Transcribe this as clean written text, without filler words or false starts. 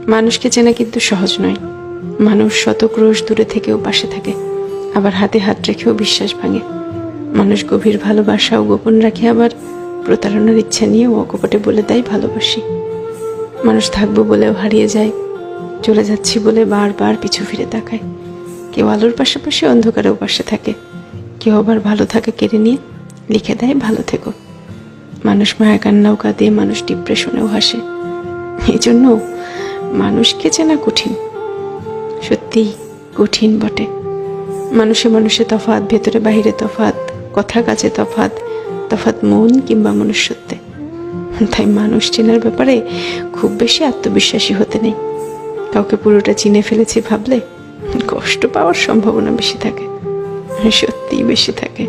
মানুষকে চেনা কিন্তু সহজ নয়। মানুষ শত ক্রোশ দূরে থেকেও পাশে থাকে, আবার হাতে হাত রেখেও বিশ্বাস ভাঙে। মানুষ গভীর ভালোবাসাও গোপন রাখে, আবার প্রতারণার ইচ্ছা নিয়েও অকপটে বলে দেয় ভালোবাসি। মানুষ থাকবো বলেও হারিয়ে যায়, চলে যাচ্ছি বলে বারবার পিছু ফিরে তাকায়। কেউ আলোর পাশাপাশি অন্ধকারেও পাশে থাকে, কেউ আবার ভালো থাকা কেড়ে নিয়ে লিখে দেয় ভালো থেকো। মানুষ মায়া কান্নাও কাঁদে, মানুষ ডিপ্রেশনেও হাসে। এই জন্য মানুষকে চেনা কঠিন, সত্যিই কঠিন বটে। মানুষে মানুষে তফাৎ, ভেতরে বাহিরে তফাৎ, কথা কাজে তফাৎ, তফাৎ মন কিংবা মনুষ্যত্বে। তাই মানুষ চেনার ব্যাপারে খুব বেশি আত্মবিশ্বাসী হতে নেই। কাউকে পুরোটা চিনে ফেলেছি ভাবলে কষ্ট পাওয়ার সম্ভাবনা বেশি থাকে, সত্যিই বেশি থাকে।